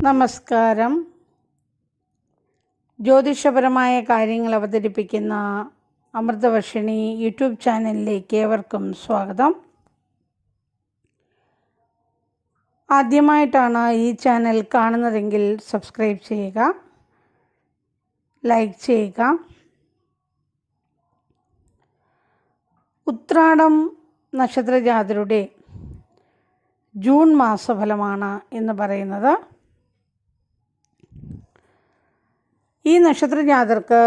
നമസ്കാരം. ജ്യോതിഷപരമായ കാര്യങ്ങൾ അവതരിപ്പിക്കുന്ന അമൃതവർഷിണി യൂട്യൂബ് ചാനലിലേക്ക് ഏവർക്കും സ്വാഗതം. ആദ്യമായിട്ടാണ് ഈ ചാനൽ കാണുന്നതെങ്കിൽ സബ്സ്ക്രൈബ് ചെയ്യുക, ലൈക്ക് ചെയ്യുക. ഉത്രാടം നക്ഷത്രജാതരുടെ ജൂൺ മാസഫലമാണ് എന്ന് പറയുന്നത്. ഈ നക്ഷത്രജാതർക്ക്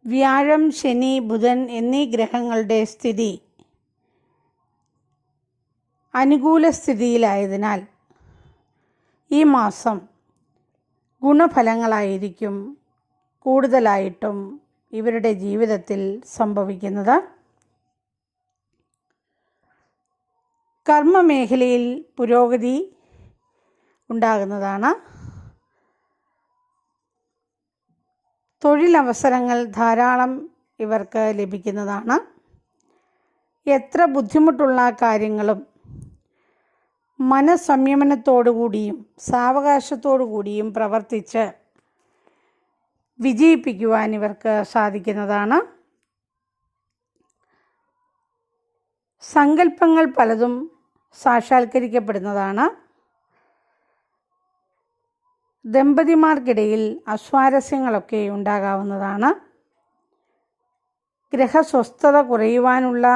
വ്യാഴം, ശനി, ബുധൻ എന്നീ ഗ്രഹങ്ങളുടെ സ്ഥിതി അനുകൂല സ്ഥിതിയിലായതിനാൽ ഈ മാസം ഗുണഫലങ്ങളായിരിക്കും കൂടുതലായിട്ടും ഇവരുടെ ജീവിതത്തിൽ സംഭവിക്കുന്നത്. കർമ്മമേഖലയിൽ പുരോഗതി ഉണ്ടാകുന്നതാണ്. തൊഴിലവസരങ്ങൾ ധാരാളം ഇവർക്ക് ലഭിക്കുന്നതാണ്. എത്ര ബുദ്ധിമുട്ടുള്ള കാര്യങ്ങളും മനസ്സംയമനത്തോടുകൂടിയും സാവകാശത്തോടുകൂടിയും പ്രവർത്തിച്ച് വിജയിപ്പിക്കുവാൻ ഇവർക്ക് സാധിക്കുന്നതാണ്. സങ്കല്പങ്ങൾ പലതും സാക്ഷാത്കരിക്കപ്പെടുന്നതാണ്. ദമ്പതിമാർക്കിടയിൽ അസ്വാരസ്യങ്ങളൊക്കെ ഉണ്ടാകാവുന്നതാണ്. ഗ്രഹസ്വസ്ഥത കുറയുവാനുള്ള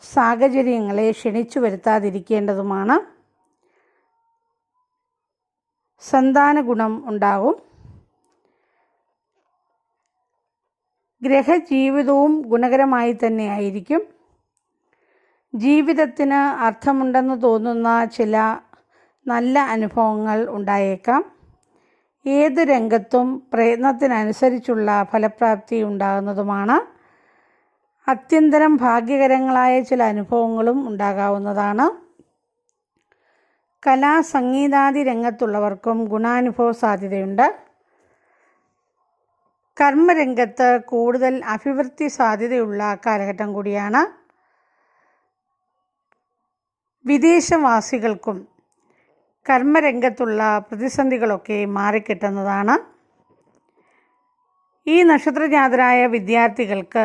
സാഹചര്യങ്ങളെ ക്ഷണിച്ചു വരുത്താതിരിക്കേണ്ടതുമാണ്. സന്താന ഗുണം ഉണ്ടാകും. ഗ്രഹജീവിതവും ഗുണകരമായി തന്നെ ആയിരിക്കും. ജീവിതത്തിന് അർത്ഥമുണ്ടെന്ന് തോന്നുന്ന ചില നല്ല അനുഭവങ്ങൾ ഉണ്ടായേക്കാം. ഏത് രംഗത്തും പ്രയത്നത്തിനനുസരിച്ചുള്ള ഫലപ്രാപ്തി ഉണ്ടാകുന്നതുമാണ്. അത്യന്തരം ഭാഗ്യകരങ്ങളായ ചില അനുഭവങ്ങളും ഉണ്ടാകാവുന്നതാണ്. കലാ സംഗീതാദി രംഗത്തുള്ളവർക്കും ഗുണാനുഭവ സാധ്യതയുണ്ട്. കർമ്മരംഗത്ത് കൂടുതൽ അഭിവൃദ്ധി സാധ്യതയുള്ള കാലഘട്ടം കൂടിയാണ്. വിദേശവാസികൾക്കും കർമ്മരംഗത്തുള്ള പ്രതിസന്ധികളൊക്കെ മാറിക്കിട്ടുന്നതാണ്. ഈ നക്ഷത്രജാതരായ വിദ്യാർത്ഥികൾക്ക്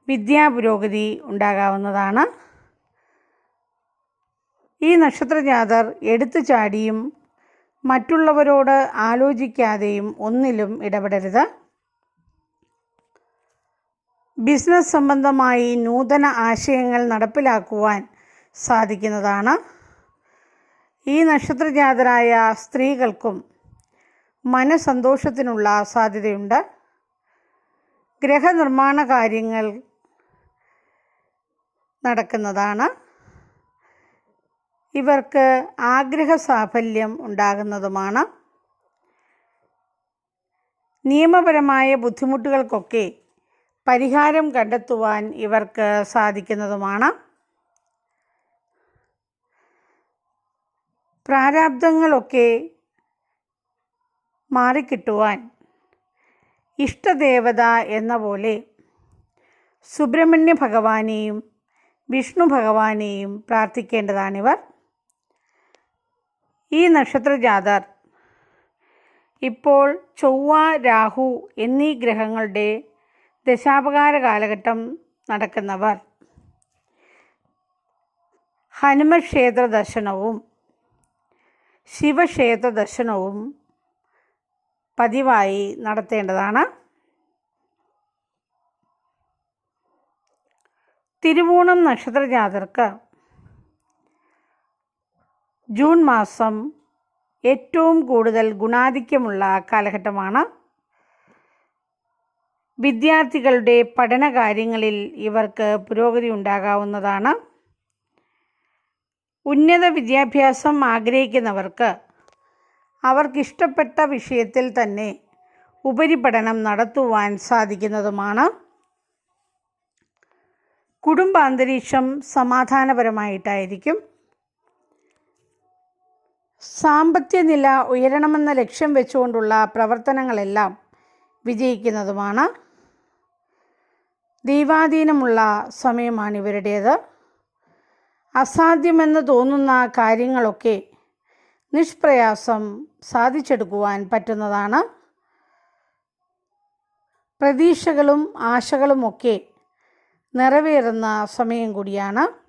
വിദ്യാപുരോഗതി ഉണ്ടാകാവുന്നതാണ്. ഈ നക്ഷത്രജാതർ എടുത്തു ചാടിയും മറ്റുള്ളവരോട് ആലോചിക്കാതെയും ഒന്നിലും ഇടപെടരുത്. ബിസിനസ് സംബന്ധമായി നൂതന ആശയങ്ങൾ നടപ്പിലാക്കുവാൻ സാധിക്കുന്നതാണ്. ഈ നക്ഷത്രജാതരായ സ്ത്രീകൾക്കും മനസ്സന്തോഷത്തിനുള്ള സാധ്യതയുണ്ട്. ഗ്രഹനിർമ്മാണ കാര്യങ്ങൾ നടക്കുന്നതാണ്. ഇവർക്ക് ആഗ്രഹ സാഫല്യം ഉണ്ടാകുന്നതുമാണ്. നിയമപരമായ ബുദ്ധിമുട്ടുകൾക്കൊക്കെ പരിഹാരം കണ്ടെത്തുവാൻ ഇവർക്ക് സാധിക്കുന്നതുമാണ്. പ്രാരാബ്ദങ്ങളൊക്കെ മാറിക്കിട്ടുവാൻ ഇഷ്ടദേവത എന്ന പോലെ സുബ്രഹ്മണ്യ ഭഗവാനെയും വിഷ്ണു ഭഗവാനെയും പ്രാർത്ഥിക്കേണ്ടതാണിവർ. ഈ നക്ഷത്രജാതർ ഇപ്പോൾ ചൊവ്വ, രാഹു എന്നീ ഗ്രഹങ്ങളുടെ ദശാപകാര കാലഘട്ടം നടക്കുന്നവർ ഹനുമത് ക്ഷേത്ര ദർശനവും ശിവക്ഷേത്ര ദർശനവും പതിവായി നടത്തേണ്ടതാണ്. തിരുവോണം നക്ഷത്രജാതർക്ക് ജൂൺ മാസം ഏറ്റവും കൂടുതൽ ഗുണാധിക്യമുള്ള കാലഘട്ടമാണ്. വിദ്യാർത്ഥികളുടെ പഠനകാര്യങ്ങളിൽ ഇവർക്ക് പുരോഗതി ഉണ്ടാകാവുന്നതാണ്. ഉന്നത വിദ്യാഭ്യാസം ആഗ്രഹിക്കുന്നവർക്ക് അവർക്കിഷ്ടപ്പെട്ട വിഷയത്തിൽ തന്നെ ഉപരിപഠനം നടത്തുവാൻ സാധിക്കുന്നതുമാണ്. കുടുംബാന്തരീക്ഷം സമാധാനപരമായിട്ടായിരിക്കും. സാമ്പത്തിക നില ഉയരണമെന്ന ലക്ഷ്യം വെച്ചുകൊണ്ടുള്ള പ്രവർത്തനങ്ങളെല്ലാം വിജയിക്കുന്നതുമാണ്. ദൈവാധീനമുള്ള സമയമാണ് ഇവരുടേത്. അസാധ്യമെന്ന് തോന്നുന്ന കാര്യങ്ങളൊക്കെ നിഷ്പ്രയാസം സാധിച്ചെടുക്കുവാൻ പറ്റുന്നതാണ്. പ്രതീക്ഷകളും ആശകളുമൊക്കെ നിറവേറുന്ന സമയം കൂടിയാണ്.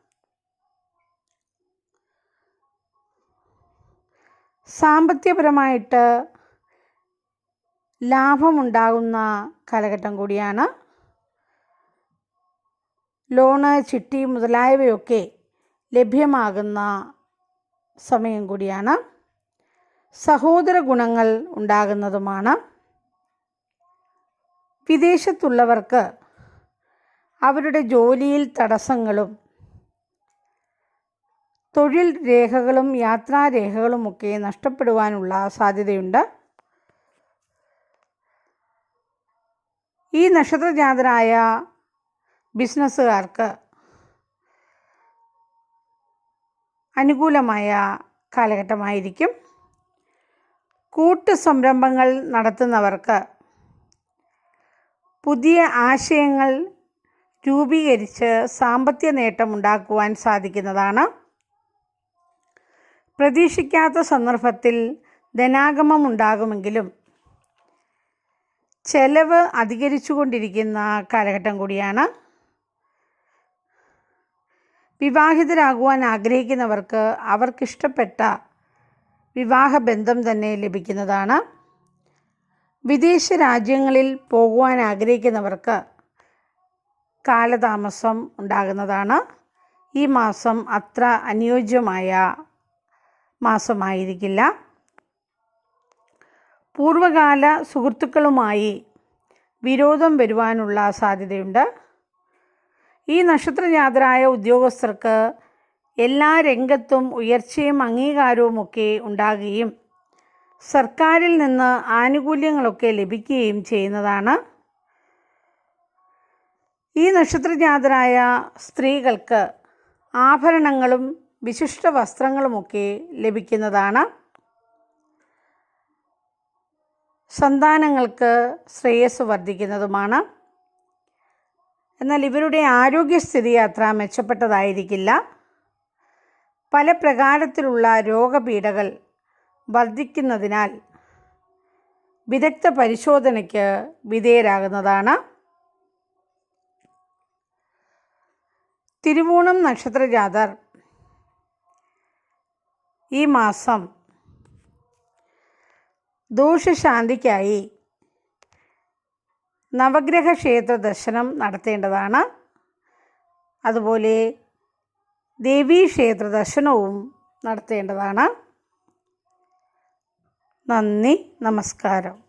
സാമ്പത്തികപരമായിട്ട് ലാഭമുണ്ടാകുന്ന കാലഘട്ടം കൂടിയാണ്. ലോണ്, ചിട്ടി മുതലായവയൊക്കെ ലഭ്യമാകുന്ന സമയം കൂടിയാണ്. സഹോദര ഗുണങ്ങൾ ഉണ്ടാകുന്നതുമാണ്. വിദേശത്തുള്ളവർക്ക് അവരുടെ ജോലിയിൽ തടസ്സങ്ങളും തൊഴിൽ രേഖകളും യാത്രാരേഖകളുമൊക്കെ നഷ്ടപ്പെടുവാനുള്ള സാധ്യതയുണ്ട്. ഈ നക്ഷത്രജാതരായ ബിസിനസ്സുകാർക്ക് അനുകൂലമായ കാലഘട്ടമായിരിക്കും. കൂട്ടു സംരംഭങ്ങൾ നടത്തുന്നവർക്ക് പുതിയ ആശയങ്ങൾ രൂപീകരിച്ച് സാമ്പത്തിക നേട്ടം ഉണ്ടാക്കുവാൻ സാധിക്കുന്നതാണ്. പ്രതീക്ഷിക്കാത്ത സന്ദർഭത്തിൽ ധനാഗമം ഉണ്ടാകുമെങ്കിലും ചെലവ് അധികരിച്ചുകൊണ്ടിരിക്കുന്ന കാലഘട്ടം കൂടിയാണ്. വിവാഹിതരാകുവാൻ ആഗ്രഹിക്കുന്നവർക്ക് അവർക്കിഷ്ടപ്പെട്ട വിവാഹബന്ധം തന്നെ ലഭിക്കുന്നതാണ്. വിദേശ രാജ്യങ്ങളിൽ പോകുവാൻ ആഗ്രഹിക്കുന്നവർക്ക് കാലതാമസം ഉണ്ടാകുന്നതാണ്. ഈ മാസം അത്ര അനുയോജ്യമായ മാസമായിരിക്കില്ല. പൂർവകാല സുഹൃത്തുക്കളുമായി വിരോധം വരുവാനുള്ള സാധ്യതയുണ്ട്. ഈ നക്ഷത്രജാതരായ ഉദ്യോഗസ്ഥർക്ക് എല്ലാ രംഗത്തും ഉയർച്ചയും അംഗീകാരവുമൊക്കെ ഉണ്ടാകുകയും സർക്കാരിൽ നിന്ന് ആനുകൂല്യങ്ങളൊക്കെ ലഭിക്കുകയും ചെയ്യുന്നതാണ്. ഈ നക്ഷത്രജാതരായ സ്ത്രീകൾക്ക് ആഭരണങ്ങളും വിശിഷ്ട വസ്ത്രങ്ങളുമൊക്കെ ലഭിക്കുന്നതാണ്. സന്താനങ്ങൾക്ക് ശ്രേയസ് വർദ്ധിക്കുന്നതുമാണ്. എന്നാൽ ഇവരുടെ ആരോഗ്യസ്ഥിതി അത്ര മെച്ചപ്പെട്ടതായിരിക്കില്ല. പല പ്രകാരത്തിലുള്ള രോഗപീഠകൾ വർദ്ധിക്കുന്നതിനാൽ വിദഗ്ധ പരിശോധനയ്ക്ക് വിധേയരാകുന്നതാണ്. തിരുവോണം നക്ഷത്രജാതർ ഈ മാസം ദോഷശാന്തിക്കായി നവഗ്രഹ ക്ഷേത്ര ദർശനം നടത്തേണ്ടതാണ്. അതുപോലെ ദേവീക്ഷേത്ര ദർശനവും നടത്തേണ്ടതാണ്. നന്ദി, നമസ്കാരം.